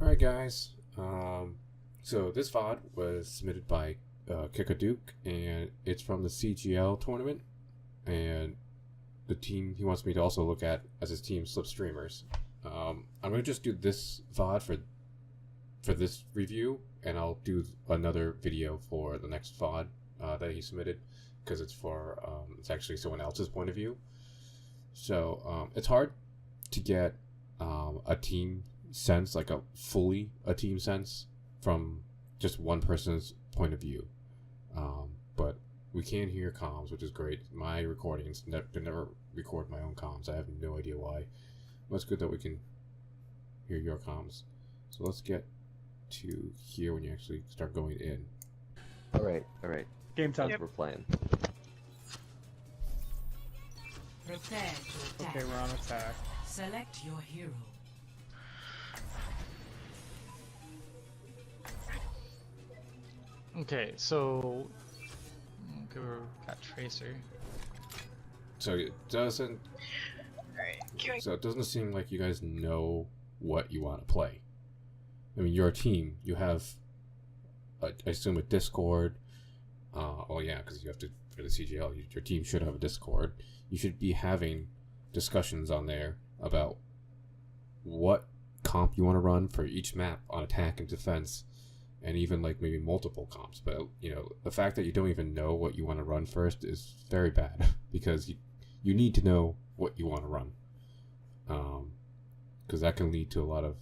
Alright guys, so this VOD was submitted by Kickaduke, and it's from the CGL tournament, and the team he wants me to also look at as his team Slip Streamers. I'm going to just do this VOD for this review, and I'll do another video for the next VOD that he submitted, because it's for, it's actually someone else's point of view. So it's hard to get a team sense, like a team sense from just one person's point of view. But we can hear comms, which is great. My recordings can never record my own comms. I have no idea why. But it's good that we can hear your comms. So let's get to here when you actually start going in. Alright. Game time. We're playing. Prepare to attack. Okay, we're on attack. Select your hero. Okay, so we got Tracer. So it doesn't. So it doesn't seem like you guys know what you want to play. I mean, you're a team. You have, I assume, a Discord. Oh yeah, because you have to for the CGL. Your team should have a Discord. You should be having discussions on there about what comp you want to run for each map on attack and defense, and even like maybe multiple comps. But you know, the fact that you don't even know what you want to run first is very bad because you need to know what you want to run, because that can lead to a lot of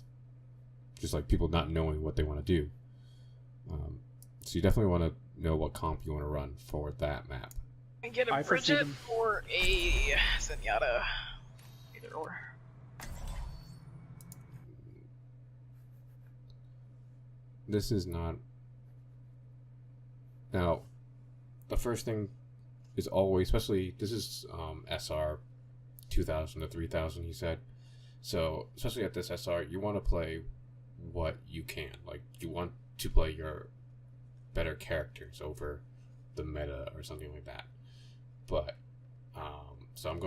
just like people not knowing what they want to do. So you definitely want to know what comp you want to run for that map. And get a Bridget or a Zenyatta. Either or. This is not... Now, the first thing is always, especially, this is SR 2000 to 3000, he said. So, especially at this SR, you want to play what you can. Like, you want to play your better characters over the meta or something like that. But, so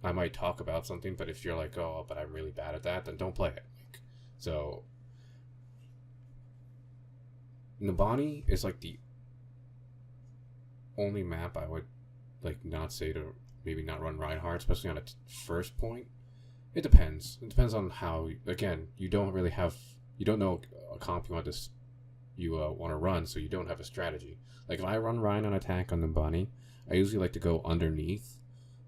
I might talk about something, but if you're like, oh, but I'm really bad at that, then don't play it. Like, so, Nabani is like the only map I would like not say to maybe not run Reinhardt, especially on a first point. It depends. It depends on how. Again, you don't know a comp you want to run, so you don't have a strategy. Like if I run Ryan on attack on Nabani, I usually like to go underneath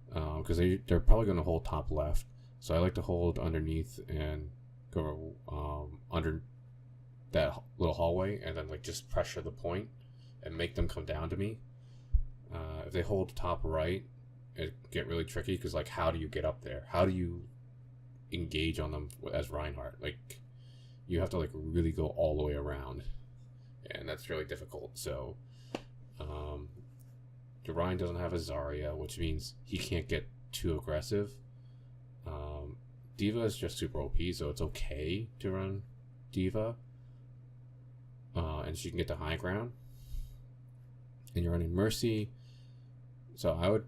because they're probably going to hold top left. So I like to hold underneath and go under that little hallway and then like just pressure the point and make them come down to me. If they hold top right, it get really tricky because like how do you get up there? How do you engage on them as Reinhardt? Like you have to like really go all the way around, and that's really difficult. So Ryan doesn't have a Zarya, which means he can't get too aggressive. Diva is just super OP, so it's okay to run Diva. And she can get the high ground. And you're running Mercy. So I would,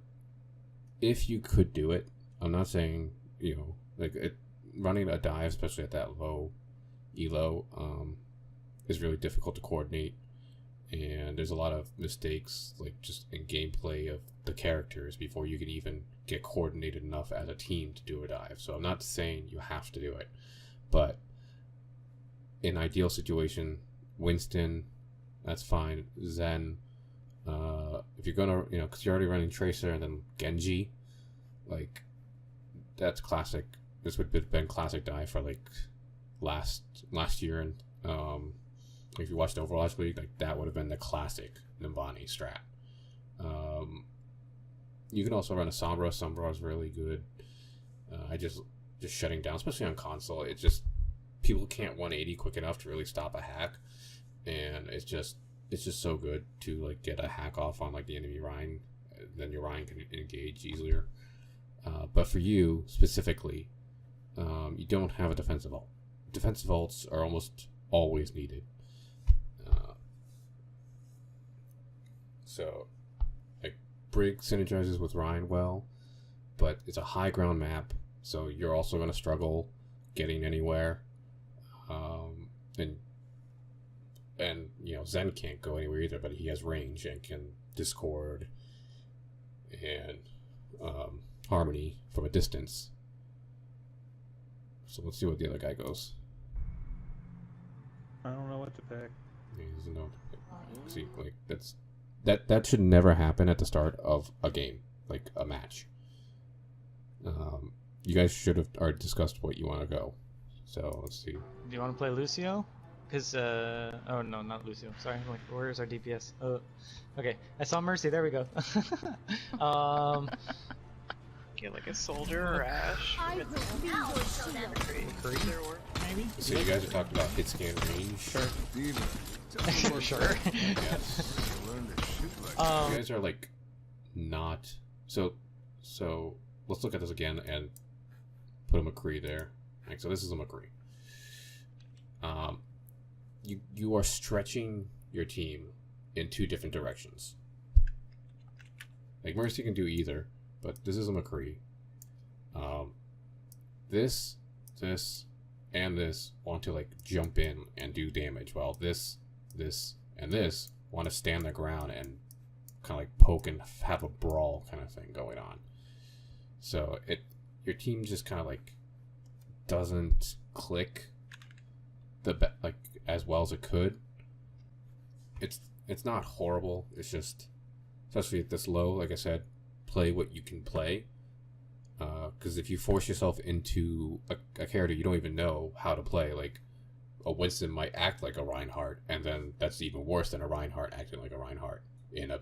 if you could do it, I'm not saying, running a dive, especially at that low elo, is really difficult to coordinate. And there's a lot of mistakes, like just in gameplay of the characters before you can even get coordinated enough as a team to do a dive. So I'm not saying you have to do it, but in ideal situation, Winston, that's fine. Zen, if you're gonna, because you're already running Tracer and then Genji, like that's classic. This would have been classic dive for like last year, and if you watched Overwatch League, like that would have been the classic Nambani strat. You can also run a Sombra. Sombra is really good. I just shutting down, especially on console. It just people can't 180 quick enough to really stop a hack, and it's just so good to like get a hack off on like the enemy Ryan, then your Ryan can engage easier. But for you specifically, you don't have a defensive ult. Defensive ults are almost always needed. So like Brig synergizes with Ryan well, but it's a high ground map, so you're also going to struggle getting anywhere. and Zen can't go anywhere either, but he has range and can discord and harmony from a distance. So let's see what the other guy goes. I don't know what to pick. He doesn't know what to pick. See, like that should never happen at the start of a game, like a match. You guys should have already discussed what you want to go. So let's see. Do you want to play Lucio? Because oh no, not Lucio. Sorry, like where's our DPS? Oh, okay. I saw Mercy. There we go. Get like a soldier or Ash. Maybe. So you guys are talking about hit scan range. Sure. Sure. Yes. You guys are like not so. Let's look at this again and put a McCree there. Right, so this is a McCree. You are stretching your team in two different directions. Like Mercy can do either, but this is a McCree. This, and this want to like jump in and do damage, while this, and this want to stand their ground and kind of like poke and have a brawl kind of thing going on. So your team just kind of like doesn't click like as well as it could. It's not horrible. It's just, especially at this low, like I said, play what you can play. Because if you force yourself into a character you don't even know how to play, like a Winston might act like a Reinhardt, and then that's even worse than a Reinhardt acting like a Reinhardt in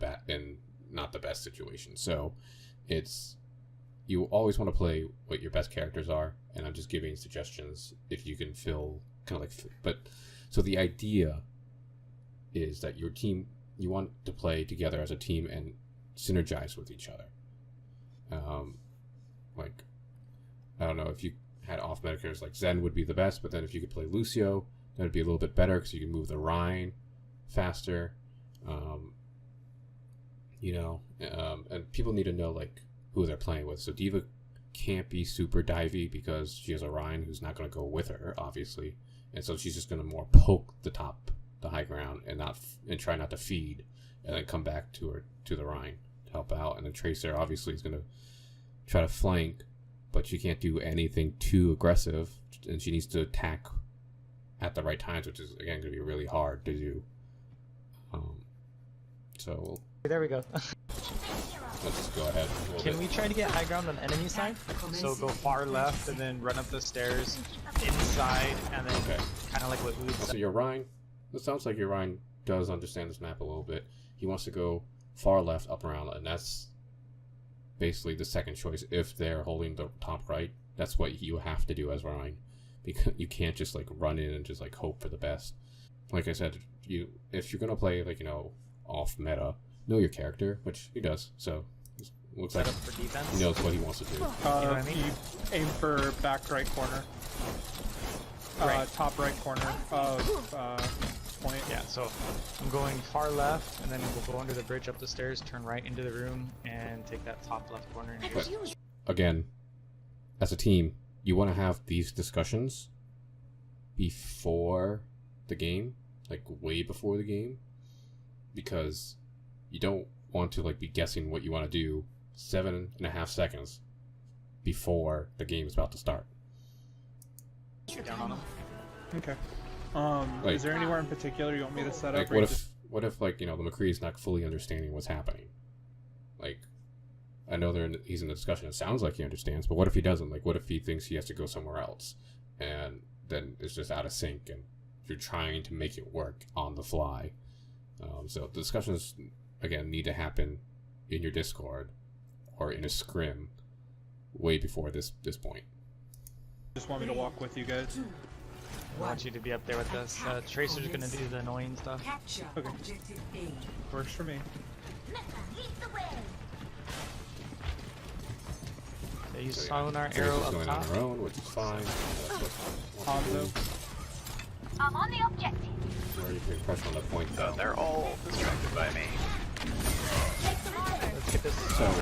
not the best situation. So you always want to play what your best characters are, and I'm just giving suggestions if you can feel kind of like. But so the idea is that your team, you want to play together as a team and synergize with each other. Like, I don't know, if you had off meta characters, like Zen would be the best, but then if you could play Lucio, that would be a little bit better because you can move the Rhine faster. And people need to know like who they're playing with. So D.Va can't be super divey because she has a Rhine who's not going to go with her, obviously, and so she's just going to more poke the high ground and try not to feed, and then come back to the Rhine to help out. And the Tracer obviously is going to try to flank, but she can't do anything too aggressive, and she needs to attack at the right times, which is again going to be really hard to do. So There we go. let's just go ahead. Can we try to get high ground on enemy side? So go far left and then run up the stairs inside, and then kind of like what we would So your Rhine, it sounds like your Rhine does understand this map a little bit. He wants to go far left, up around, and that's basically the second choice. If they're holding the top right, that's what you have to do as Rhine, because you can't just like run in and just like hope for the best. Like I said, if you're gonna play like off meta, know your character, which he does. So it looks like for defense. he knows what he wants to do. You know what I mean? You aim for back right corner. Top right corner of point. Yeah, so I'm going far left, and then we'll go under the bridge, up the stairs, turn right into the room, and take that top left corner. But again, as a team, you want to have these discussions before the game, like way before the game, because you don't want to like be guessing what you want to do 7.5 seconds before the game is about to start. Shoot down on them. Okay. Like, is there anywhere in particular you want me to set like up? what if like the McCree is not fully understanding what's happening? Like, I know he's in the discussion. It sounds like he understands, but what if he doesn't? Like, what if he thinks he has to go somewhere else, and then it's just out of sync, and you're trying to make it work on the fly? So the discussions again need to happen in your Discord or in a scrim way before this point. Just want me to walk with you guys? I want you to be up there with us. Tracer's gonna do the annoying stuff. Okay. Works for me. They use sonar Tracer's arrow up going top. on her own, which is fine. I'm on the objective. Or you can press on the point So though. they're all distracted by me. Let's get this. So,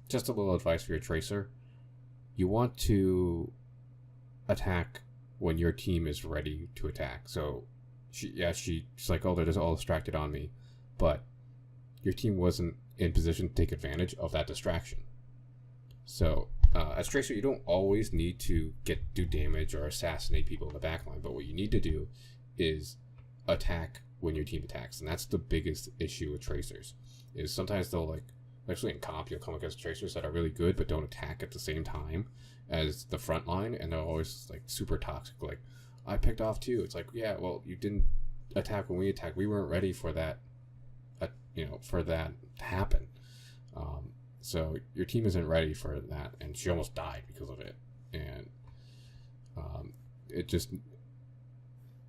just a little advice for your Tracer. You want to attack when your team is ready to attack. So, she's like, oh, they're just all distracted on me, but your team wasn't in position to take advantage of that distraction. So as Tracer, you don't always need to do damage or assassinate people in the backline, but what you need to do is attack when your team attacks, and that's the biggest issue with Tracers. Is sometimes they'll like, especially in comp, you'll come against Tracers that are really good but don't attack at the same time as the front line, and they're always like super toxic. Like, I picked off too. It's like, yeah, well, you didn't attack when we attacked. We weren't ready for that, for that to happen. So your team isn't ready for that, and she almost died because of it. And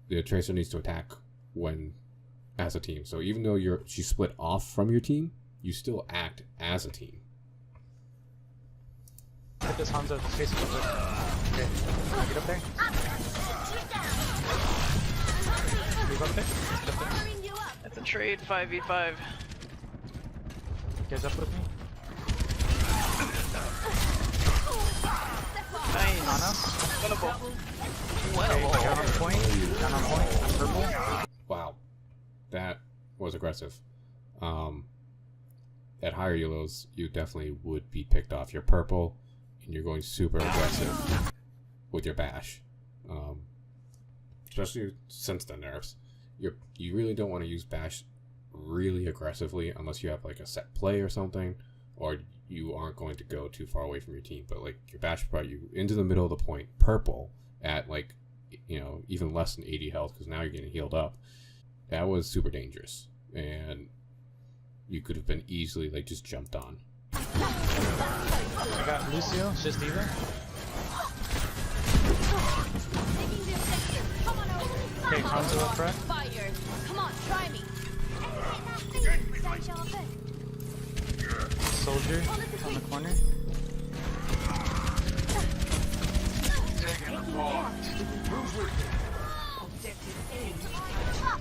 the Tracer needs to attack as a team. So even though she's split off from your team, you still act as a team. Hit this Hanzo, face it over. Okay, get up there. Move up there. That's a trade 5v5. You guys up with me? Nice. Ana? Winnable. Okay, Well, down on point. Down on point. Purple. Wow, that was aggressive. At higher yellows, you definitely would be picked off. You're purple, and you're going super aggressive with your bash. Especially since the nerfs, you really don't want to use bash really aggressively unless you have like a set play or something, or you aren't going to go too far away from your team. But like your bash brought you into the middle of the point, purple, at like, even less than 80 health, because now you're getting healed up. That was super dangerous, and you could have been easily like just jumped on. I got Lucio, it's just Eva. Okay, Hanzo up front. Come on, try me. Soldier on the corner.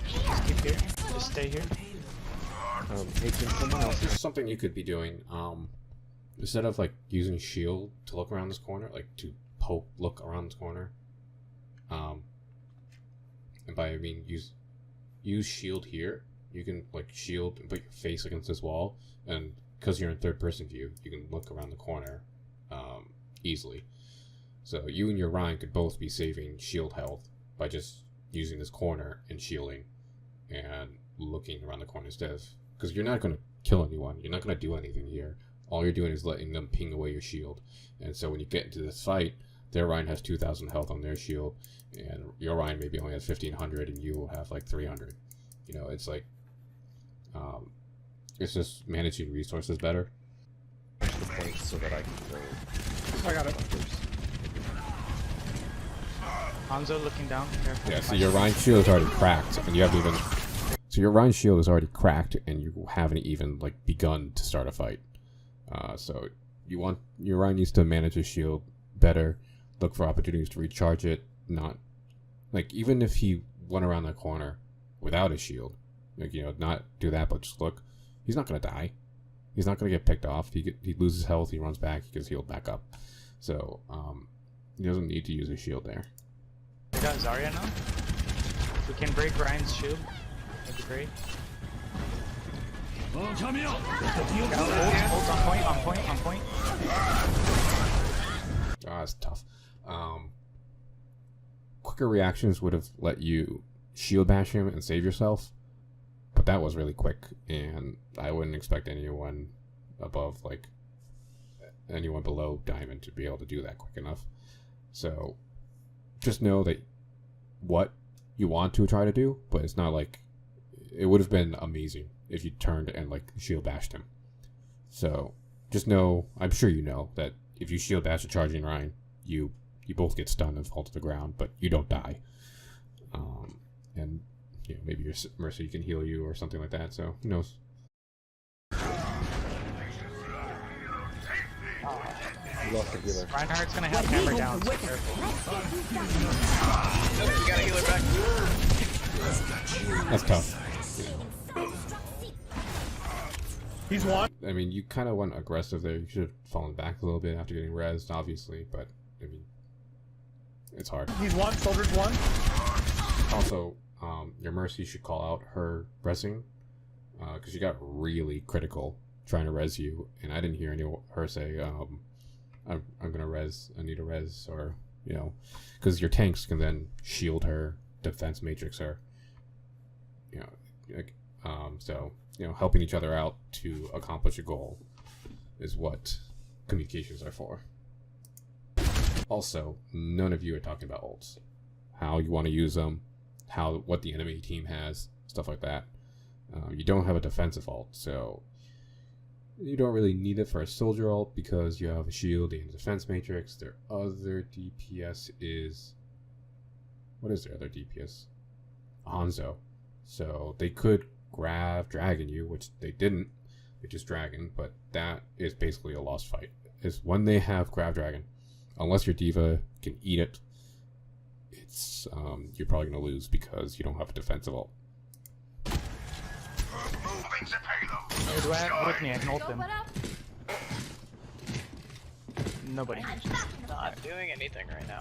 Just keep here. Just stay here. This is something you could be doing. Instead of like using shield to look around this corner, like to look around this corner. And by I mean use shield here. You can like shield and put your face against this wall, and because you're in third person view, you can look around the corner easily. So you and your Ryan could both be saving shield health by just using this corner and shielding and looking around the corner instead. Because you're not going to kill anyone. You're not going to do anything here. All you're doing is letting them ping away your shield. And so when you get into this fight, their Ryan has 2,000 health on their shield, and your Ryan maybe only has 1,500, and you will have like 300. It's like, it's just managing resources better. So that I can throw. I got it. Hanzo looking down. Careful. Yeah, so your Ryan shield is already cracked, and you haven't even. So your Ryan shield is already cracked, and you haven't even like begun to start a fight. So your Ryan needs to manage his shield better. Look for opportunities to recharge it. Not like even if he went around that corner without his shield, like not do that, but just look. He's not gonna die. He's not gonna get picked off. He loses health. He runs back. He gets healed back up. So he doesn't need to use his shield there. We got Zarya now. We can break Ryan's shield. That'd be great. Ult on point. That's tough. Quicker reactions would have let you shield bash him and save yourself, but that was really quick, and I wouldn't expect anyone below Diamond to be able to do that quick enough. So just know that what you want to try to do, but it's not like it would have been amazing if you turned and like shield bashed him. So just know, I'm sure you know, that if you shield bash a charging Ryan, you both get stunned and fall to the ground, but you don't die. And maybe your Mercy can heal you or something like that. So who knows? You lost the healer. Reinhardt's gonna have hammer down. So careful. You gotta heal her back. That's tough. He's one. I mean, you kind of went aggressive there. You should have fallen back a little bit after getting rezzed, obviously, but I mean, it's hard. He's one. Soldier's one. Also, your Mercy should call out her resing, because she got really critical trying to res you, and I didn't hear her say, I'm gonna res, I need a res, or, you know, because your tanks can then shield her, defense matrix her, you know, like, so, you know, helping each other out to accomplish a goal is what communications are for. Also, none of you are talking about ults, how you want to use them, what the enemy team has, stuff like that. You don't have a defensive ult, so you don't really need it for a soldier ult because you have a shield and a defense matrix. Their other DPS is... what is their other DPS? Hanzo. So they could grab Dragon you, which they didn't, which is Dragon, but that is basically a lost fight. Is when they have grab Dragon, unless your diva can eat it, it's you're probably gonna lose because you don't have a defensive ult. Hey, do I have with me? I can ult them. Nobody. Not doing anything right now.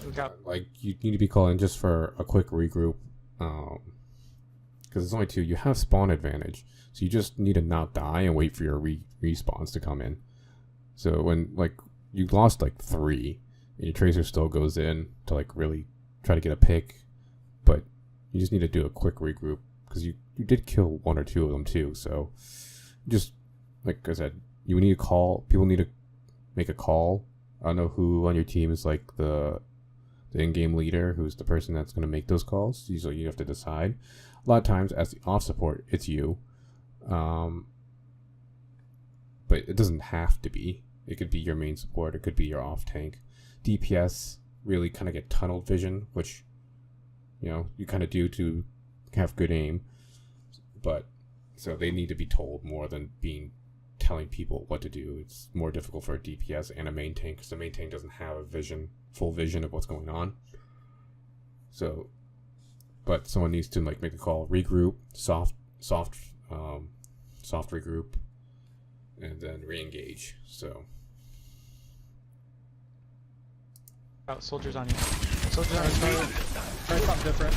We got Like, you need to be calling just for a quick regroup, because it's only 2. You have spawn advantage, so you just need to not die and wait for your respawns to come in. So when, like, you lost like 3 and your tracer still goes in to like really try to get a pick, but you just need to do a quick regroup because you did kill 1 or 2 of them too. So just like I said, you need to call, people need to make a call. I don't know who on your team is like the in-game leader, who's the person that's going to make those calls. Usually you have to decide. A lot of times as the off support, it's you, but it doesn't have to be. It could be your main support, it could be your off tank. DPS really kind of get tunnel vision, which, you know, you kind of do to have good aim, but so they need to be told more than telling people what to do. It's more difficult for a DPS and a main tank because the main tank doesn't have a full vision of what's going on. So, but someone needs to like make a call, regroup, soft regroup, and then re-engage. So. oh, soldiers on you. Soldiers on you. Try something different.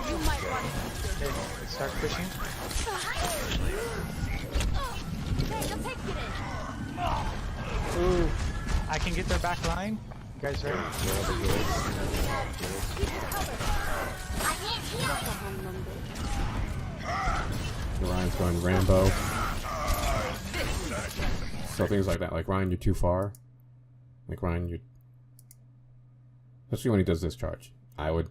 You might want Okay, let's start pushing. Ooh, I can get their back line. You guys ready? Ryan's going Rambo. So things like that. Like, Ryan, you're too far. Like, Ryan, you're... especially when he does this charge. I would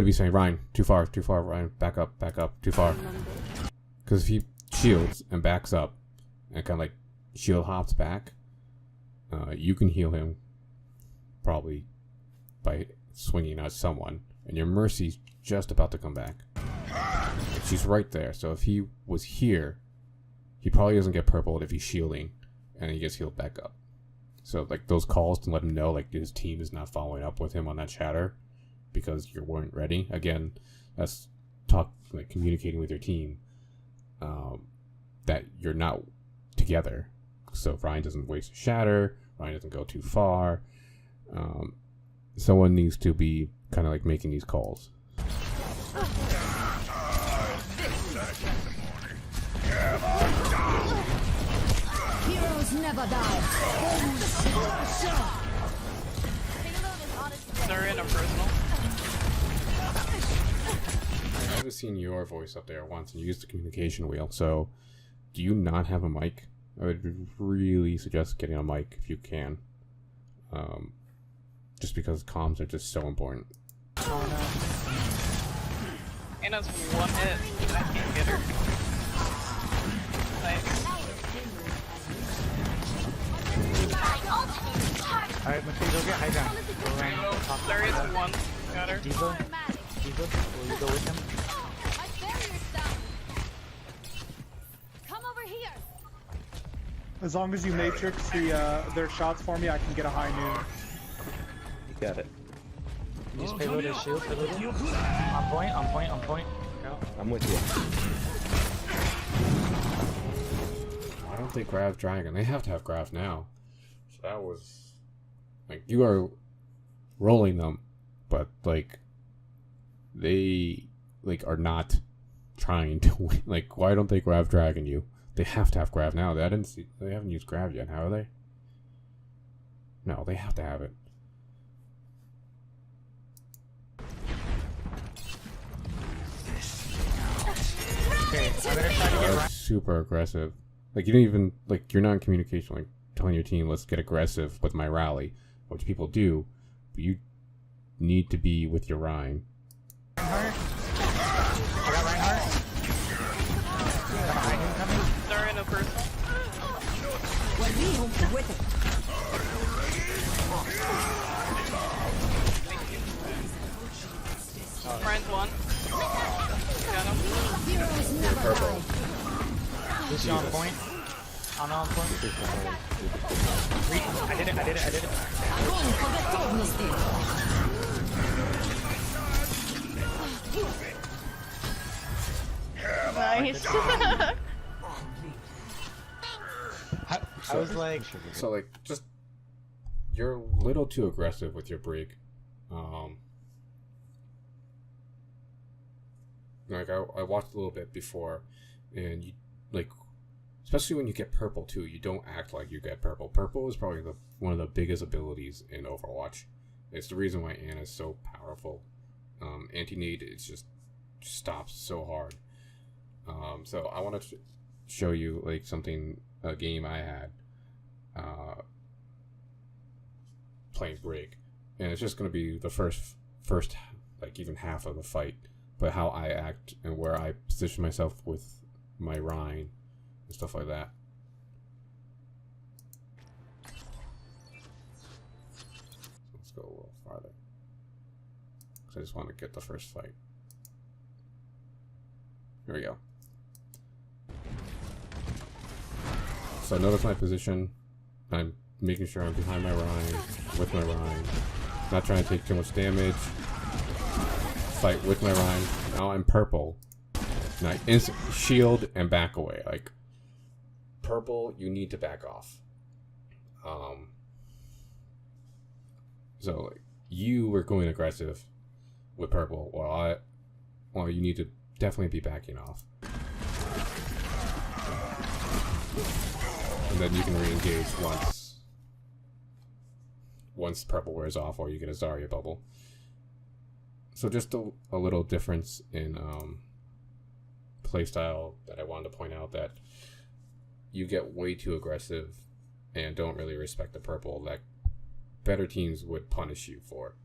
be saying, Ryan, too far, Ryan, back up, too far. Because if he shields and backs up and kind of like shield hops back, you can heal him probably by swinging at someone, and your Mercy's just about to come back. And she's right there, so if he was here, he probably doesn't get purpled if he's shielding, and he gets healed back up. So like those calls to let him know like his team is not following up with him on that chatter because you weren't ready. Again, that's communicating with your team that you're not together. So Ryan doesn't waste a shatter, Ryan doesn't go too far. Someone needs to be kind of like making these calls. Heroes never die. They're in a personal. I haven't seen your voice up there once, and you used the communication wheel. So, do you not have a mic? I would really suggest getting a mic if you can. Just because comms are just so important. Oh no. Anna's 1 hit. I can't get her. Nice. Alright, Matthew, get high ground. Go around top. There is 1. Got her. Diva, will you go with him? My barrier's down. Come over here. As long as you matrix their shots for me, I can get a high noon. You got it. Use payload as shield for a little. On point. Go. I'm with you. Why don't they grab Dragon? They have to have grab now. So that was like, you are rolling them, but like they like are not trying to win. Like, why don't they grab Dragon you? They have to have grab now. They haven't used grab yet, have they? No, they have to have it. Okay, I'm gonna try to get right. Super aggressive. Like, you don't even, like, you're not in communication, like, telling your team, let's get aggressive with my rally, which people do, but you need to be with your Rhine. I got Reinhardt. Behind him coming. Sorry, no person. Ryan's one. Got him. Heroes never Purple. die. Lucy on point. On point. I did it. Огонь по готовности. Nice. I was like, So, like, just, you're a little too aggressive with your break. Like, I watched a little bit before, and you, like, especially when you get purple, too, you don't act like you get purple. Purple is probably one of the biggest abilities in Overwatch. It's the reason why Ana is so powerful. Anti-nade, it just stops so hard. So I want to show you, like, a game I had playing break, and it's just going to be the first like, even half of the fight, but how I act and where I position myself with my Rhine and stuff like that. Let's go a little farther, because I just want to get the first fight. Here we go. So notice my position. I'm making sure I'm behind my Rhine, with my Rhine. Not trying to take too much damage. Fight with my Rhine. Now I'm purple. And I instantly shield and back away. Like, purple, you need to back off. So, like, you were going aggressive with purple, while you need to definitely be backing off. And then you can re-engage once purple wears off, or you get a Zarya bubble. So just a little difference in playstyle that I wanted to point out, that you get way too aggressive and don't really respect the purple that better teams would punish you for.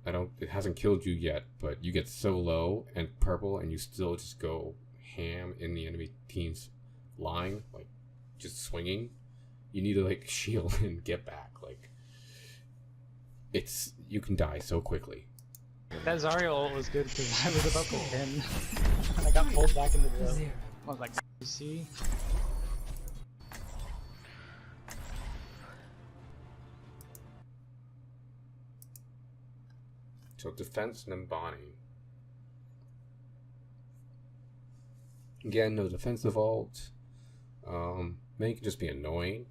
It hasn't killed you yet, but you get so low and purple and you still just go ham in the enemy team's line, like just swinging. You need to, like, shield and get back. Like, you can die so quickly. that Zarya ult was good because I was about to pin and I got pulled back into the. I was like, you see? So defense and Bonnie. Again, no defensive ult. May just be annoying.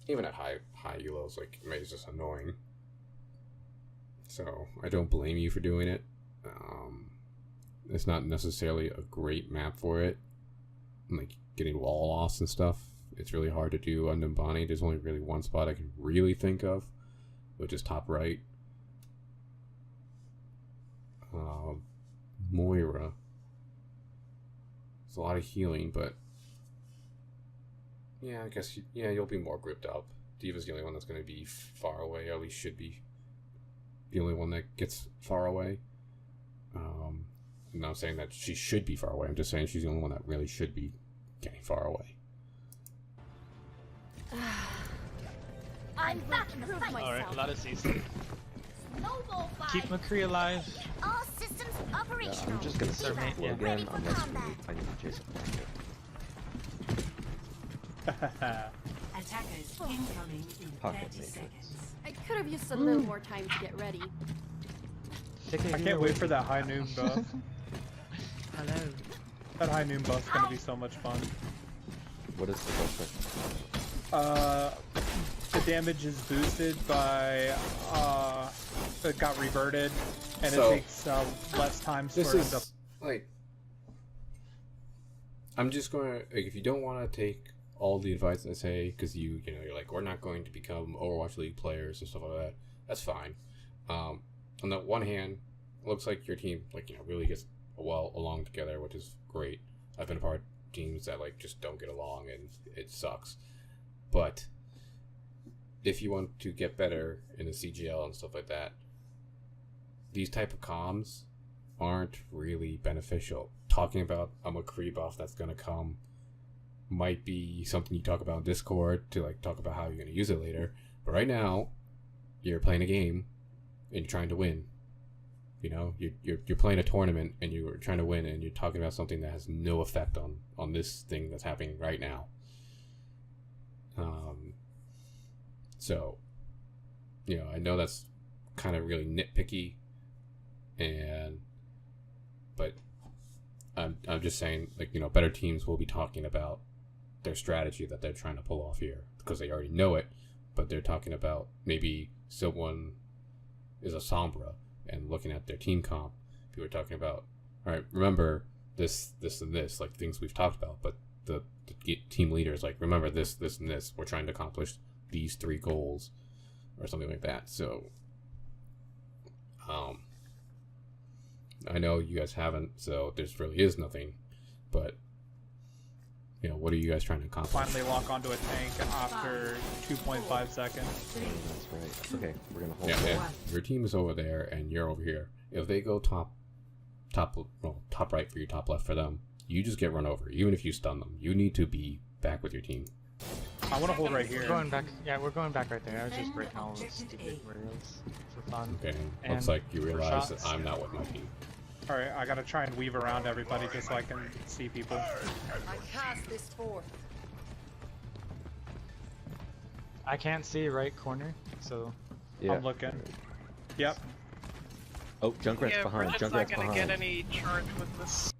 Even at high elos, like, May is just annoying. So I don't blame you for doing it. It's not necessarily a great map for it. Like, getting wall loss and stuff, it's really hard to do on Nimbani. There's only really one spot I can really think of, which is top right. Moira. It's a lot of healing, but yeah, I guess you'll be more grouped up. D.Va's the only one that's going to be far away, or at least should be the only one that gets far away. I'm not saying that she should be far away. I'm just saying she's the only one that really should be getting far away. I'm back to prove myself. Alright, a lot of season. Snowball fight. Keep McCree alive. All systems operational. I'm just gonna Sir, start mate, flow yeah. again Ready for unless combat. I need Jason. Attackers incoming in Pocket 30 matrix. seconds. I could have used a little more time to get ready. I can't wait for that high noon buff. Hello. That high noon buff's gonna be so much fun. What is the buff? The damage is boosted by it got reverted, and So, it takes less time This for is it to. like, I'm just going to, like, if you don't want to take all the advice I say, because you're like, we're not going to become Overwatch League players and stuff like that, that's fine. On the one hand, it looks like your team, like, really gets well along together, which is great. I've been a part of teams that, like, just don't get along, and it sucks. But if you want to get better in the CGL and stuff like that, these type of comms aren't really beneficial. Talking about a McCree buff that's going to come might be something you talk about in Discord to, like, talk about how you're going to use it later. But right now, you're playing a game and you're trying to win. You're playing a tournament and you're trying to win, and you're talking about something that has no effect on this thing that's happening right now. So, I know that's kind of really nitpicky, but I'm just saying, like, better teams will be talking about their strategy that they're trying to pull off here, because they already know it, but they're talking about maybe someone is a Sombra and looking at their team comp. People are talking about, all right, remember this, and this, like things we've talked about, but the team leader is like, remember this, and this. We're trying to accomplish these 3 goals, or something like that. So, I know you guys haven't, so there's really is nothing, but what are you guys trying to accomplish? Finally lock onto a tank after 2.5 seconds. That's right. Okay, we're gonna hold. Yeah. Your team is over there, and you're over here. If they go top right for you, top left for them, you just get run over. Even if you stun them, you need to be back with your team. I want to hold right here. We're going back. Yeah, we're going back right there. I was just breaking all those stupid rails for fun. Okay, And looks like you for realize shots. that I'm not with my team. Alright, I gotta try and weave around everybody just so I can see people. I cast this forth. I can't see right corner, so Yeah. I'm looking. Yep. Oh, Junkrat's Yeah, we're behind. just not Junkrat's gonna behind. get any charge with this.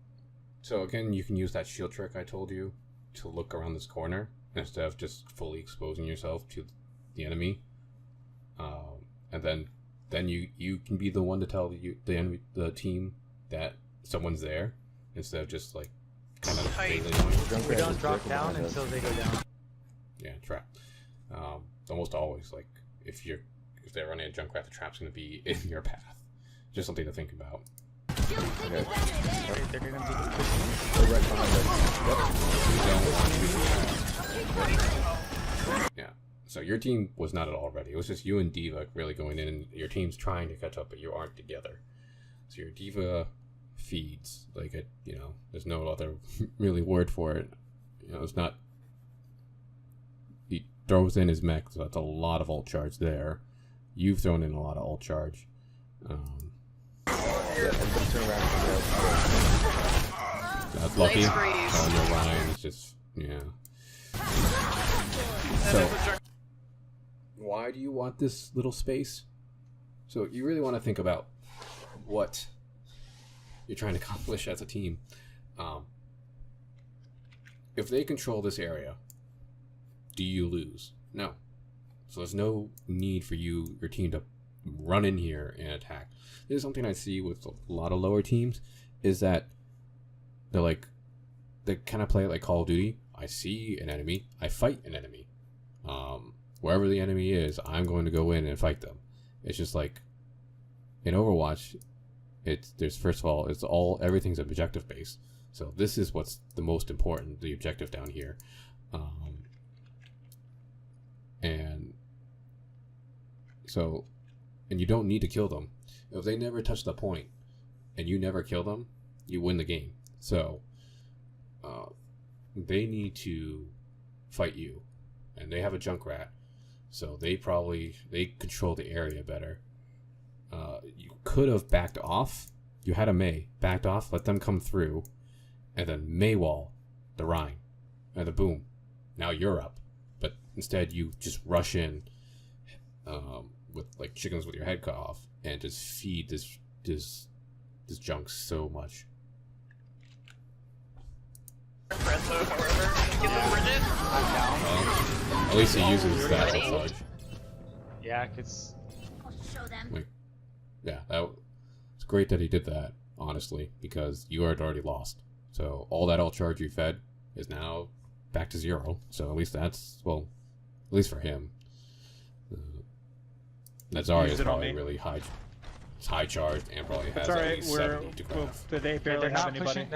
So again, you can use that shield trick I told you to look around this corner instead of just fully exposing yourself to the enemy, and then you can be the one to tell the team that someone's there instead of just, like, kind of Tight. failing. Junkrat we is don't drop breaking down behind us. until they go down. Yeah, trap. Almost always, like, if they're running a Junkrat, the trap's going to be in your path. Just something to think about. Okay. Right, they're gonna be They're right behind us. You don't want to. Yeah. So your team was not at all ready. It was just you and Diva really going in, and your team's trying to catch up, but you aren't together. So your Diva feeds, like, there's no other really word for it. It's not. He throws in his mech, so that's a lot of ult charge there. You've thrown in a lot of ult charge. Yeah, everybody turn around and go. That's lucky. Nice freeze. Oh, no, Ryan is just, yeah. And So, if the Junk- why do you want this little space? So you really want to think about what you're trying to accomplish as a team. If they control this area, do you lose? No. So there's no need for your team to run in here and attack. This is something I see with a lot of lower teams, is that they kind of play it like Call of Duty. I see an enemy, I fight an enemy. Wherever the enemy is, I'm going to go in and fight them. It's just like in Overwatch, everything's objective based. So this is what's the most important, the objective down here. And you don't need to kill them. If they never touch the point and you never kill them, you win the game. So they need to fight you, and they have a Junkrat, so they control the area better. You could have backed off. You had a Mei, backed off, let them come through, and then Mei wall the Rhine, and then boom, now you're up. But instead, you just rush in with like chickens with your head cut off, and just feed this junk so much. Renzo, however, get the Bridget. At least he uses that ult charge. Yeah, cause I'll show them. Like, yeah, it's great that he did that, honestly, because you had already lost. So all that ult charge you fed is now back to 0. So at least that's, well, at least for him. That Zarya is probably really high charged and probably has at least 70 to craft. They barely have anybody.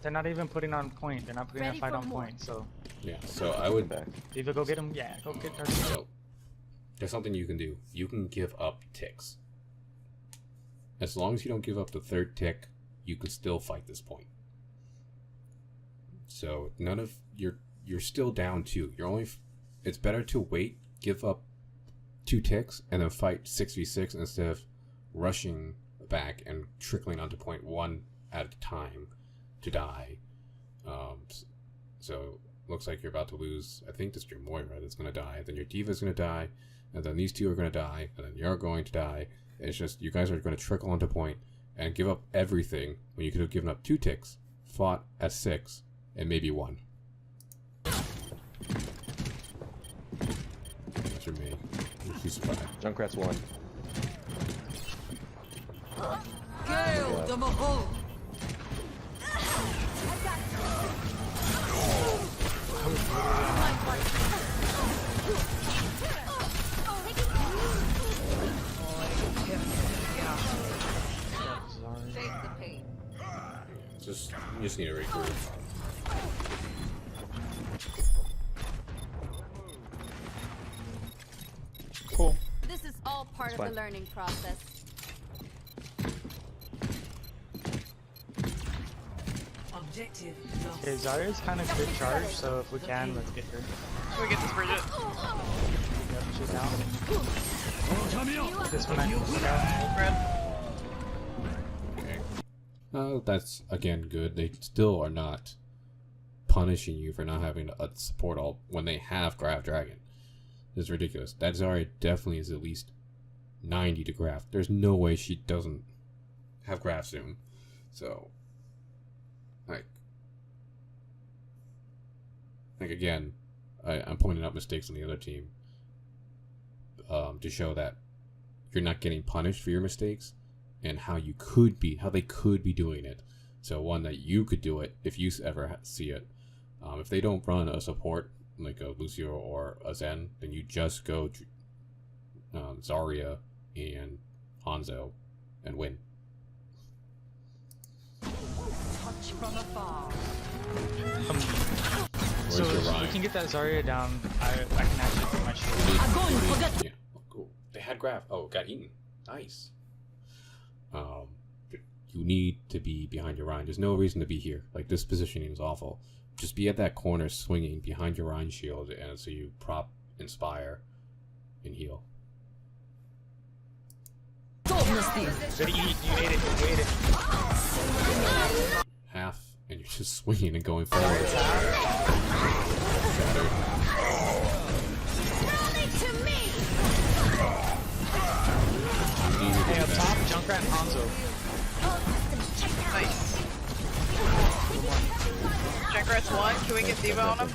They're not even putting on point. They're not putting a Ready fight for on more. point. So Yeah, so I would... Diva, go get him. Yeah, go get her. So, there's something you can do. You can give up ticks. As long as you don't give up the 3rd tick, you can still fight this point. So none of you're still down 2. You're only. It's better to wait, give up 2 ticks, and then fight 6v6 instead of rushing back and trickling onto point 1 at a time to die. So looks like you're about to lose. I think it's your Moira that's gonna die. Then your Diva's gonna die, and then these 2 are gonna die, and then you're going to die. It's just you guys are gonna trickle onto point and give up everything when you could have given up 2 ticks, fought at 6, and maybe 1. That's your main. She's survived. Junkrat's 1. Gale the Mahol. Face the pain. You just need to regroup. Cool. This is all part of fine. the learning process. Objective Okay, lost. Zarya's kind of good charge, so if we can, let's get her. Can we get this Bridget? Yep, she's down. This one I Okay. That's again good. They still are not punishing you for not having a support ult when they have Graph Dragon. It's ridiculous. That Zarya definitely is at least 90 to Graph. There's no way she doesn't have Graph soon. So, like again, I'm pointing out mistakes on the other team to show that you're not getting punished for your mistakes and how they could be doing it. So one, that you could do it if you ever see it. If they don't run a support like a Lucio or a Zen, then you just go Zarya and Hanzo and win. Touch from afar. Where's So your if we Ryan? can get that Zarya down, I can actually put my shield. Yeah. Oh, cool. They had Graph. Oh, got eaten. Nice. You need to be behind your Ryan. There's no reason to be here. Like, this positioning is awful. Just be at that corner swinging behind your Ryan shield, and so you prop, inspire, and heal. Good eat, you ate it, you ate it. Half, and you're just swinging and going forward. Shattered. Hey, up top, Junkrat and Hanzo. Nice. Junkrat's 1. Can we get Diva on him?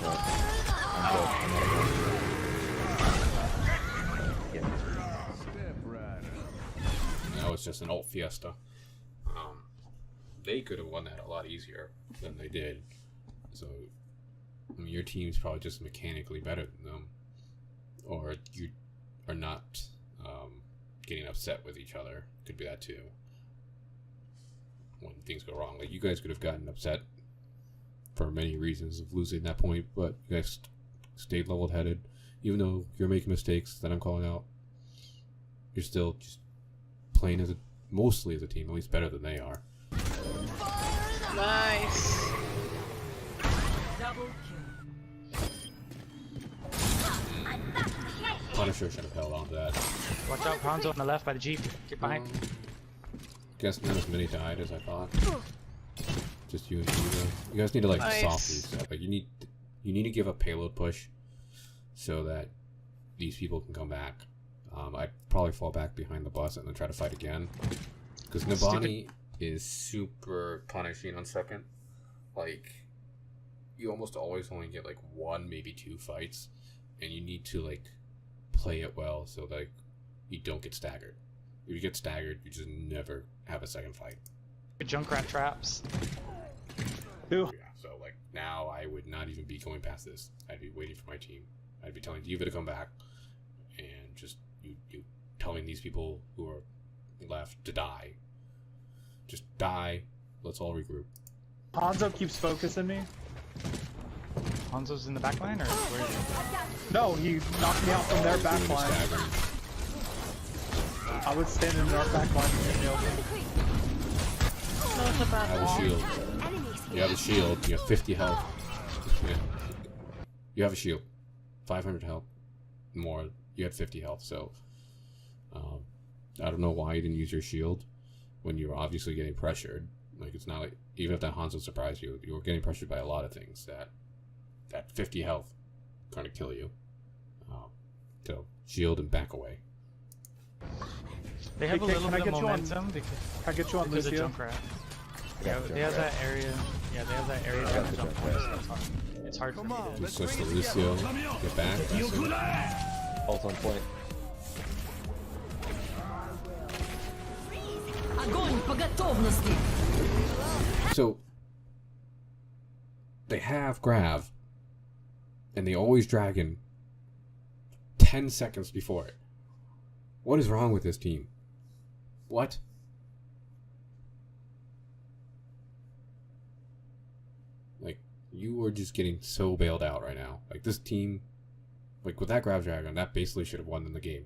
Now it's just an ult fiesta. They could have won that a lot easier than they did. So, I mean, your team's probably just mechanically better than them, or you are not getting upset with each other. Could be that too. When things go wrong, like you guys could have gotten upset for many reasons of losing that point, but you guys stayed level-headed, even though you're making mistakes that I'm calling out. You're still just playing mostly as a team, at least better than they are. Nice. Double kill. Punisher should have held on to that. Watch out, Hanzo on the left by the Jeep. Get behind. Guess not as many died as I thought. Just you and Diva. You guys need to like Nice. softly set. Like you need to give a payload push so that these people can come back. I'd probably fall back behind the bus and then try to fight again. Because Nabani is super punishing on second. Like, you almost always only get like 1, maybe 2 fights, and you need to like play it well so that you don't get staggered. if you get staggered, you just never have a second fight. Junkrat traps. Who? Yeah, so like now I would not even be going past this. I'd be waiting for my team. I'd be telling Diva to come back, and just you telling these people who are left to die. Just die. Let's all regroup. Hanzo keeps focusing me. Hanzo's in the back line, or where is he? No, he knocked me out from their back Doing the line. staggering. I would stand in our back line. I have a shield. You have a shield. You have 50 health. Yeah. You have a shield. 500 health. More. You had 50 health. So, I don't know why you didn't use your shield when you were obviously getting pressured. Like, it's not like, even if that Hanzo surprised you, you were getting pressured by a lot of things that 50 health kind of kill you. So, shield and back away. They have a Hey, little can I bit of get you on- momentum because Can I get you on of Lucio? Junkrat. I Yeah, got they have Junkrat. that area. Yeah, they have that area I down got the the jump Junkrat. force. That's hard. It's hard for me to Just switch to Lucio. Get back. That's it. Ult on point. Огонь по готовности. So, they have Grav, and they always Dragon 10 seconds before it. What is wrong with this team? What? Like, you are just getting so bailed out right now. Like, this team, like, with that Grav Dragon, that basically should have won them the game.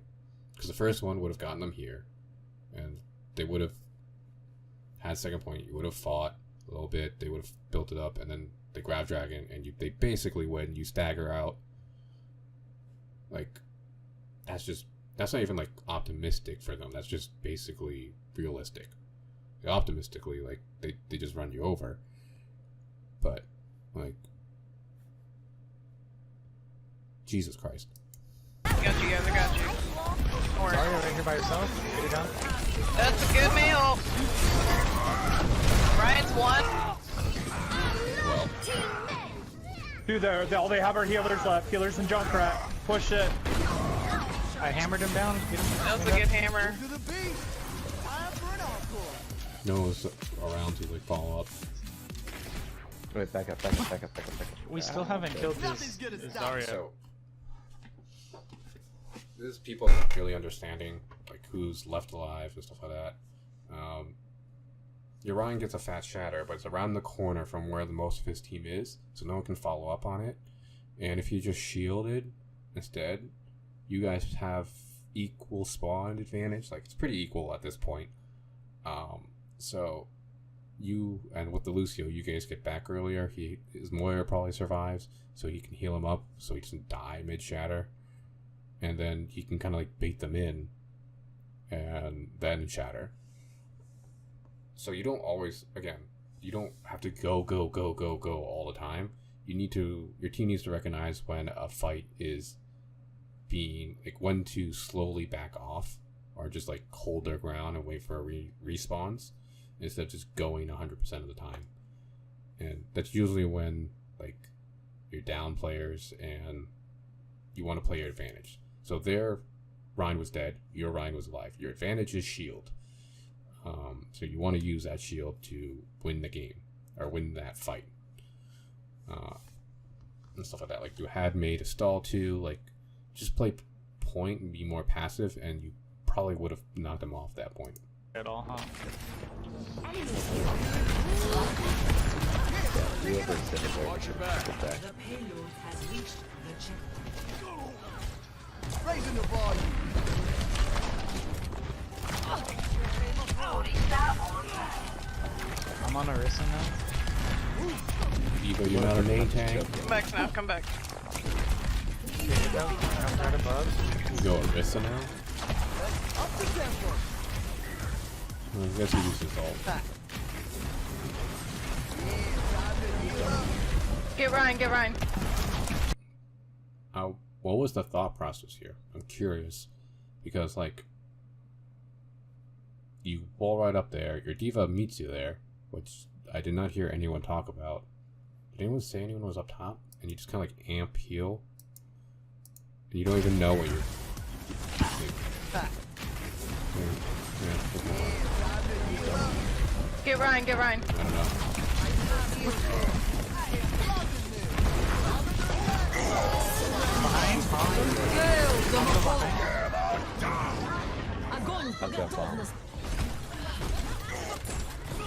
Because the first one would have gotten them here, and they would have had second point. You would have fought a little bit, they would have built it up, and then they Grav Dragon, and they basically win. You stagger out. Like, that's not even like optimistic for them. That's just basically realistic. Optimistically, like they just run you over. But like, Jesus Christ. I got you guys, I got you. Don't worry. Sorry, right here by yourself. Get it down. That's a good meal. Ryan's one. Well, Dude, all they have are healers left. Healers and Junkrat. Push it. I hammered him down. Get him. That was a good hammer. no one's around to like follow up. Wait, back up. We still haven't killed this Zarya. So this is people not really understanding like who's left alive and stuff like that. Your Ryan gets a fat shatter, but it's around the corner from where the most of his team is, so no one can follow up on it. And if you just shielded instead, you guys have equal spawn advantage. Like, it's pretty equal at this point. So you, and with the Lucio, you guys get back earlier. His Moira probably survives, so he can heal him up so he doesn't die mid shatter, and then he can kind of like bait them in and then shatter. So you don't always, again, you don't have to go all the time. Your team needs to recognize when a fight is being, like, when to slowly back off or just like hold their ground and wait for a respawns instead of just going 100% of the time. And that's usually when like you're down players and you want to play your advantage. So their Ryan was dead, your Ryan was alive. Your advantage is shield. So you want to use that shield to win the game or win that fight, and stuff like that. Like, you had made a stall too. Like, just play point and be more passive, and you probably would have knocked him off that point. At all, huh? Whoever's sitting there, watch your back. Get back. The payload has reached the checkpoint. I'm on Orisa now. Evo, you're not a main tank. Come back, Snap, come back. I'm right above. You go Orisa now? Well, I guess he uses ult. Get Ryan, get Ryan. What was the thought process here? I'm curious. Because, like, you wall right up there, your diva meets you there, which I did not hear anyone talk about. Did anyone say anyone was up top? And you just kind of like amp heal? And you don't even know what you're... Get Ryan, get Ryan. I don't know. Огонь по I've got bomb. готовности.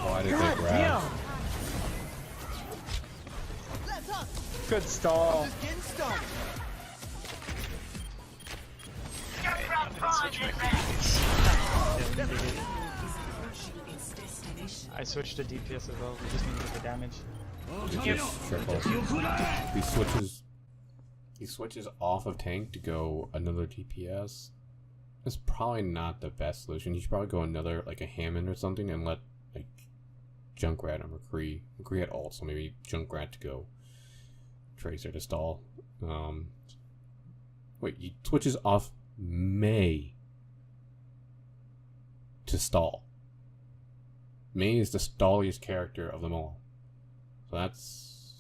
Oh, I didn't think grab. Good stall. I switched to DPS as well. We just need to get the damage. Triple. He switches off of tank to go another DPS. That's probably not the best solution. You should probably go another, like a Hammond or something, and let like Junkrat and McCree at ult, so maybe Junkrat to go Tracer to stall. Wait, he switches off May to stall. May is the stalliest character of them all. So that's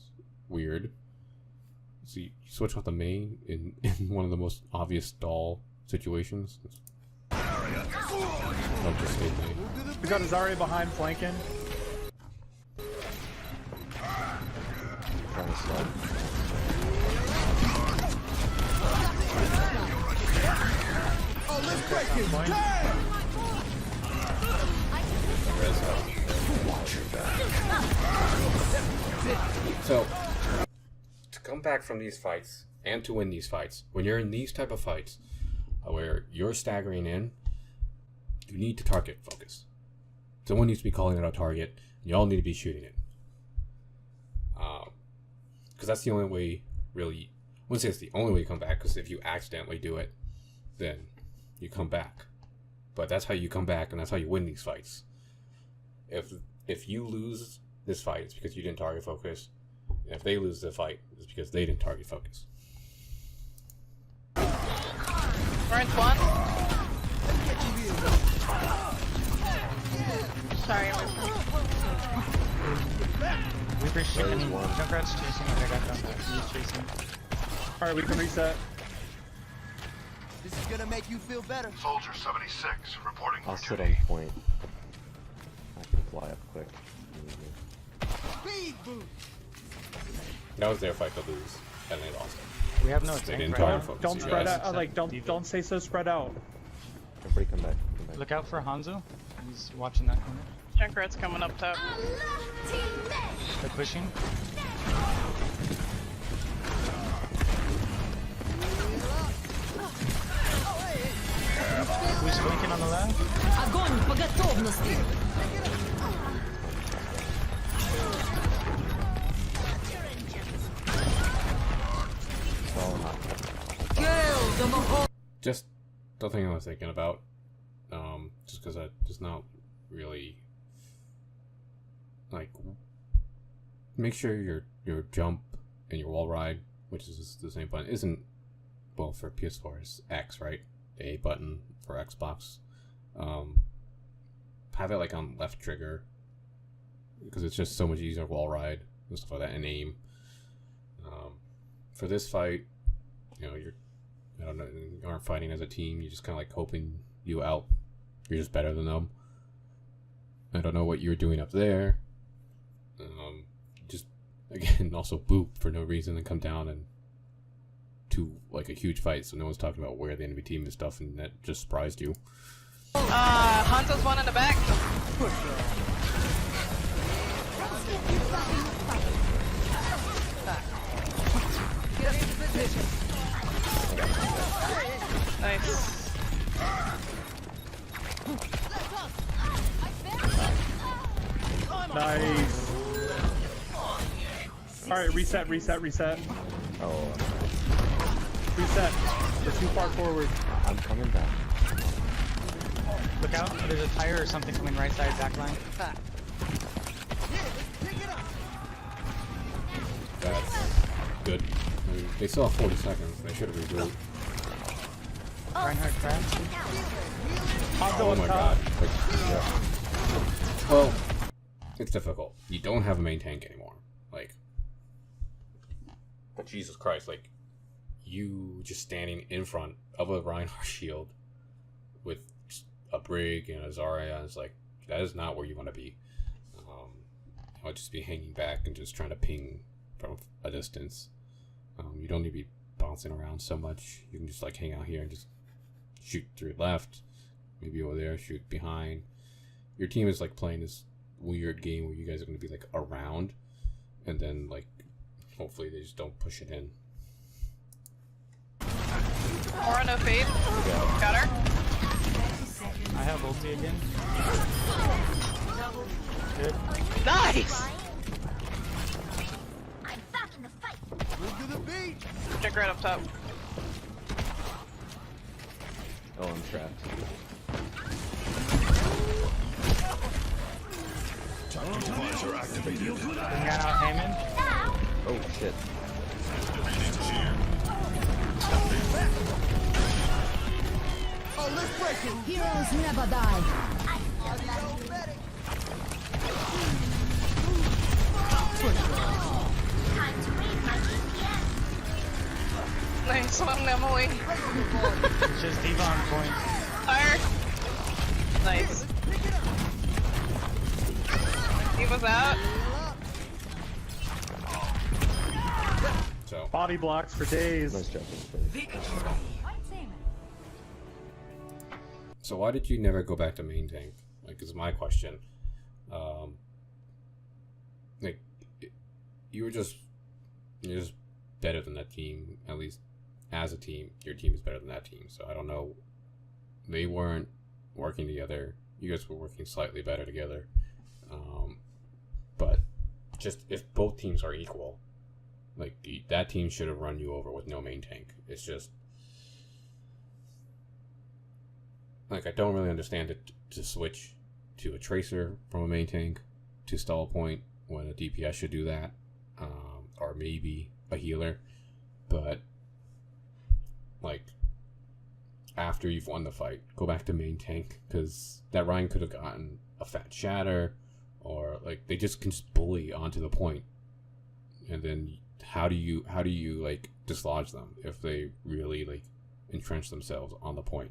weird. So you switch off the May in one of the most obvious stall situations. I'll just say May. We got Azaria behind flanking. Trying to stop. So, to come back from these fights and to win these fights, when you're in these type of fights where you're staggering in, you need to target focus. Someone needs to be calling out a target, and y'all need to be shooting it. Because that's the only way, really. I wouldn't say it's the only way you come back, because if you accidentally do it, then you come back. But that's how you come back, and that's how you win these fights. If you lose this fight, it's because you didn't target focus. And if they lose the fight, it's because they didn't target focus. Ryan's one. Sorry, I'm Reaper's chasing. Junkrat's chasing. I got Junkrat. He's chasing. Alright, we can reset. This is gonna make you feel better. Soldier 76 reporting I'll for sit duty. on point. I can fly up quick. Speed boost. That was their fight to lose, and they lost it. We have no They tank didn't right target now. focus. Don't you spread guys. out. Like, don't say so. Spread out. Everybody come back. Come back. Look out for Hanzo. He's watching that corner. Junkrat's coming up top. They're pushing. Who's flanking on the left? Огонь по готовности. Just the thing I was thinking about, just because I just not really like make sure your jump and your wall ride, which is the same button, isn't well for PS4 is X, right? The A button for Xbox. Have it like on left trigger because it's just so much easier wall ride and stuff like that, and aim. For this fight, you know, I don't know, you aren't fighting as a team. You're just kind of like hoping you're just better than them. I don't know what you're doing up there. Just again, also boop for no reason and come down and to like a huge fight. So no one's talking about where the enemy team is stuff, and that just surprised you. Hanzo's one in the back. Nice. Nice. Alright, reset. Oh, Reset. We're too far forward. I'm coming back. Look out. There's a tire or something coming right side back line. That's good. I mean, they still have 40 seconds. They should have regrouped. Reinhardt crash. Hanzo Oh on my top. god. Like, yeah. Well, it's difficult. You don't have a main tank anymore. Like, but Jesus Christ, like, you just standing in front of a Reinhardt shield with a Brig and a Zarya. It's like, that is not where you want to be. I would just be hanging back and just trying to ping from a distance. You don't need to be bouncing around so much. You can just like hang out here and just shoot through left, maybe over there, shoot behind. Your team is like playing this weird game where you guys are going to be like around, and then like hopefully they just don't push it in. Aura, no fade. Got her. I have ulti again. Good. Nice! Move to the beat. Check right up top. Oh, I'm trapped. Visor activated. Bring that out, Hammond. Oh shit. Oh, let's break it. Heroes never die. Nice one, Emily. It's just D.Va on point. Fire. Nice. He was out. So Body blocks for days. Nice job. So why did you never go back to main tank? Like, is my question. Like, you're just better than that team. At least as a team, your team is better than that team. So I don't know. They weren't working together. You guys were working slightly better together. But just if both teams are equal, like that team should have run you over with no main tank. It's just like, I don't really understand it to switch to a tracer from a main tank to stall point when a DPS should do that, or maybe a healer. But like, after you've won the fight, go back to main tank, because that Ryan could have gotten a fat shatter, or like they just can just bully onto the point, and then how do you like dislodge them if they really like entrench themselves on the point?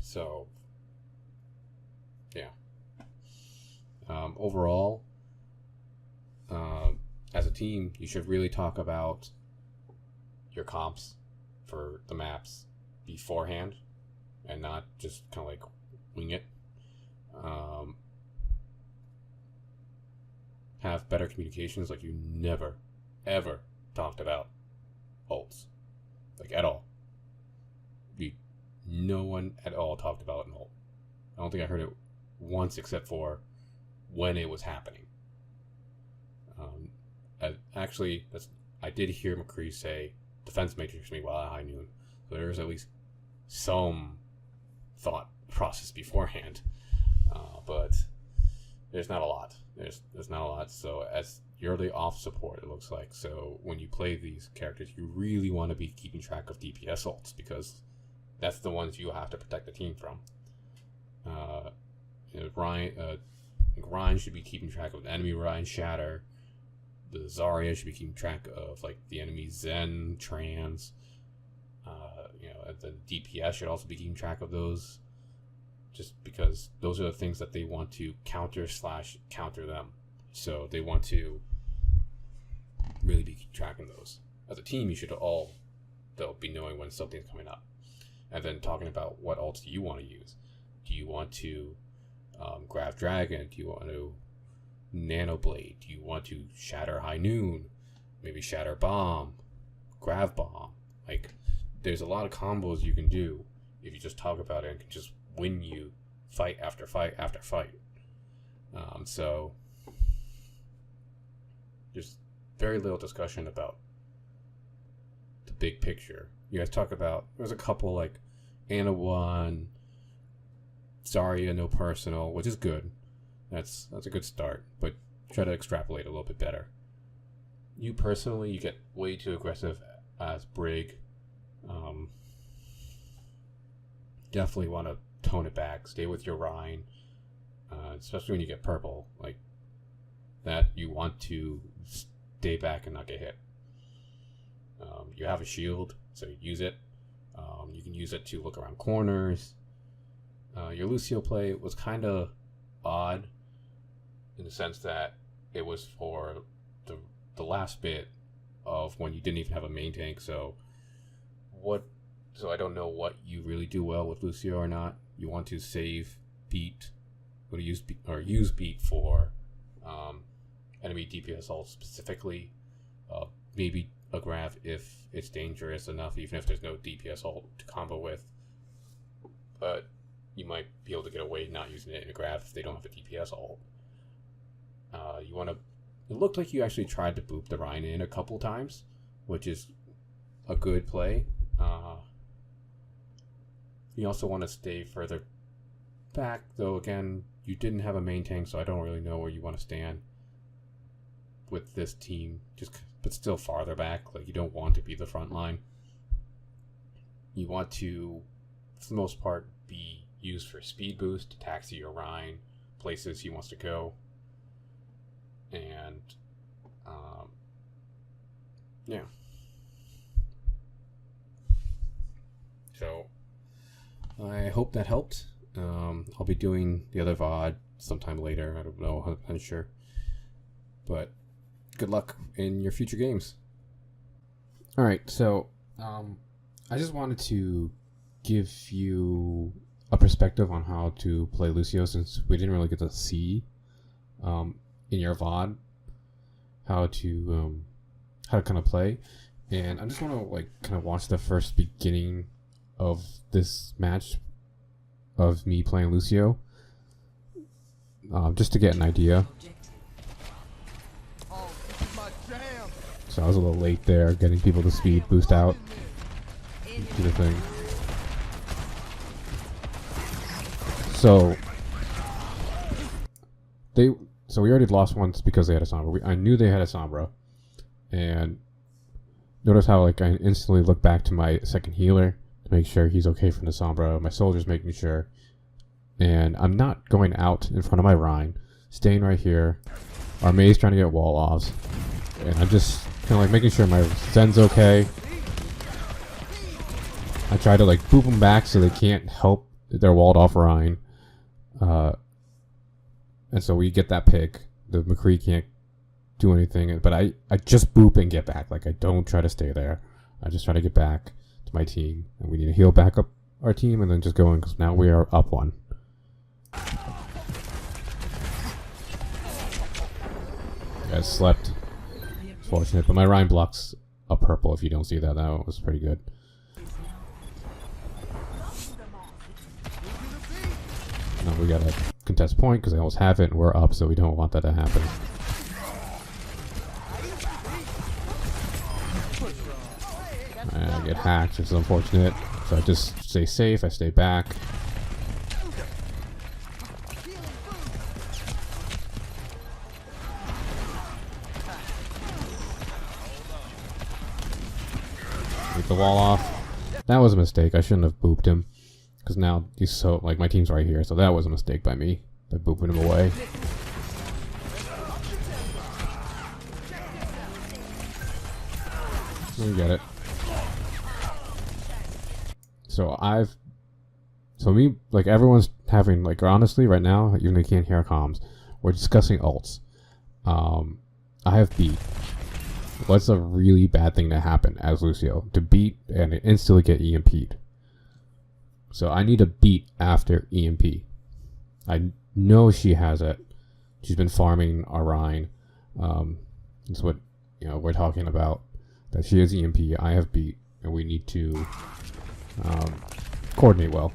So yeah. Overall, as a team, you should really talk about your comps for the maps beforehand and not just kind of like wing it. Have better communications. Like, you never ever talked about ults, like, at all. No one at all talked about an ult. I don't think I heard it once, except for when it was happening. I did hear McCree say defense matrix meanwhile at high noon. So there's at least some thought process beforehand. But there's not a lot. There's not a lot. So as you're the off support, it looks like. So when you play these characters, you really want to be keeping track of DPS ults, because that's the ones you have to protect the team from. Ryan should be keeping track of the enemy Ryan Shatter. The Zarya should be keeping track of like the enemy Zen, Trans. And the DPS should also be keeping track of those, just because those are the things that they want to counter them. So they want to really be keeping track of those. As a team, you should all be knowing when something's coming up, and then talking about what ults do you want to use. Do you want to grab Dragon? Do you want to Nano Blade? Do you want to Shatter High Noon? Maybe Shatter Bomb, Grav Bomb. Like, there's a lot of combos you can do if you just talk about it and can just win you fight after fight after fight. So there's very little discussion about the big picture. You guys talk about, there's a couple like Ana 1, Zarya no personal, which is good. That's a good start, but try to extrapolate a little bit better. You personally, you get way too aggressive as Brig. Definitely want to tone it back. Stay with your Rhine, especially when you get purple. Like that, you want to stay back and not get hit. You have a shield, so use it. You can use it to look around corners. Your Lucio play was kind of odd in the sense that it was for the last bit of when you didn't even have a main tank. So I don't know what you really do well with Lucio or not. You want to save beat, or use beat for enemy DPS ult specifically. Maybe a grab if it's dangerous enough, even if there's no DPS ult to combo with. But you might be able to get away not using it in a grab if they don't have a DPS ult. You want to. It looked like you actually tried to boop the Rhine in a couple times, which is a good play. You also want to stay further back, though. Again, you didn't have a main tank, so I don't really know where you want to stand with this team. But still farther back. Like, you don't want to be the front line. You want to, for the most part, be used for speed boost to taxi your Rhine places he wants to go. And yeah. So I hope that helped. I'll be doing the other VOD sometime later. I don't know, I'm unsure. But good luck in your future games. Alright, so I just wanted to give you a perspective on how to play Lucio, since we didn't really get to see in your VOD how to kind of play. And I just want to like kind of watch the first beginning of this match of me playing Lucio, just to get an idea. So I was a little late there, getting people to speed boost out, do the thing. So we already lost once because they had a Sombra. I knew they had a Sombra, and notice how like I instantly look back to my second healer to make sure he's okay from the Sombra. My soldier's making sure, and I'm not going out in front of my Rhine, staying right here. Our Mei's trying to get wall offs, and I'm just kind of like making sure my Zen's okay. I try to like boop them back so they can't help their walled off Rhine. And so we get that pick. The McCree can't do anything, but I just boop and get back. Like, I don't try to stay there. I just try to get back to my team, and we need to heal back up our team and then just go in, because now we are up one. I slept. Fortunate, but my Rhine blocks a purple. If you don't see that, that was pretty good. Now we got a contest point because I almost have it and we're up, so we don't want that to happen. And I get hacked, which is unfortunate. So I just stay safe, I stay back. Get the wall off. That was a mistake. I shouldn't have booped him, because now he's so, like, my team's right here, so that was a mistake by me, by booping him away. We get it. So me, like, everyone's having, like, honestly, right now, even though you can't hear our comms, we're discussing ults. I have beat. What's a really bad thing to happen as Lucio? To beat and instantly get EMP'd. So I need a beat after EMP. I know she has it. She's been farming our Rhine. That's what, you know, we're talking about. That she has EMP, I have beat, and we need to coordinate well.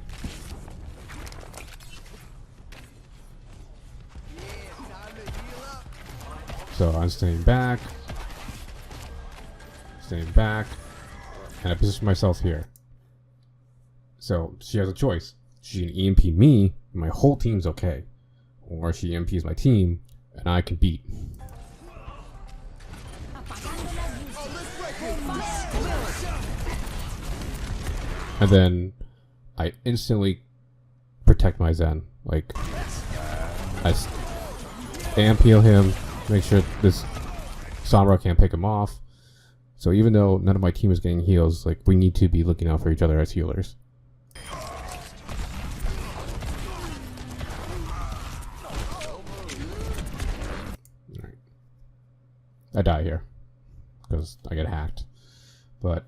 So I'm staying back, and I position myself here. So she has a choice. She can EMP me, and my whole team's okay. Or she EMPs my team, and I can beat. And then I instantly protect my Zen. Like, I amp heal him, make sure this Sombra can't pick him off. So even though none of my team is getting heals, like we need to be looking out for each other as healers. Alright. I die here because I get hacked. But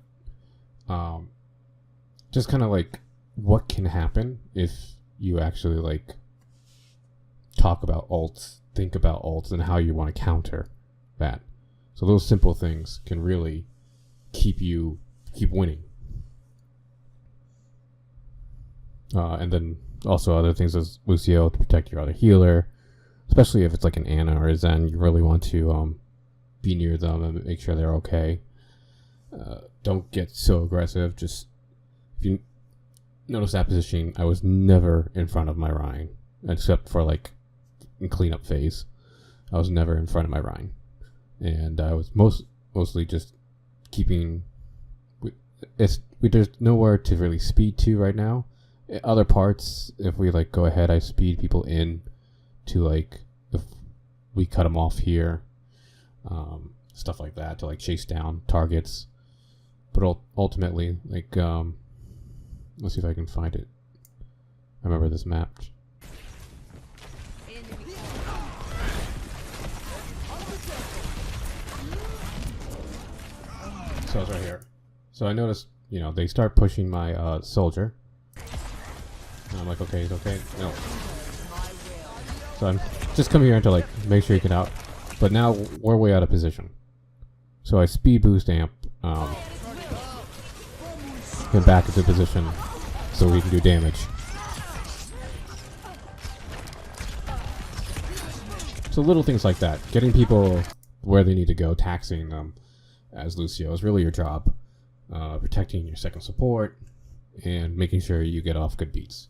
just kind of like what can happen if you actually like talk about ults, think about ults, and how you want to counter that. So those simple things can really keep winning. And then also other things as Lucio to protect your other healer, especially if it's like an Ana or a Zen. You really want to be near them and make sure they're okay. Don't get so aggressive. Just if you notice that positioning, I was never in front of my Rhine except for like in cleanup phase. I was never in front of my Rhine. And I was mostly just keeping. There's nowhere to really speed to right now. Other parts, if we like go ahead, I speed people in to like if we cut them off here, stuff like that to like chase down targets. But ultimately, like let's see if I can find it. I remember this map. So it's right here. So I noticed, they start pushing my soldier. And I'm like, okay, he's okay. No. So I'm just coming here to like make sure you get out. But now we're way out of position. So I speed boost amp get back into position so we can do damage. So little things like that. Getting people where they need to go, taxing them as Lucio is really your job. Protecting your second support and making sure you get off good beats.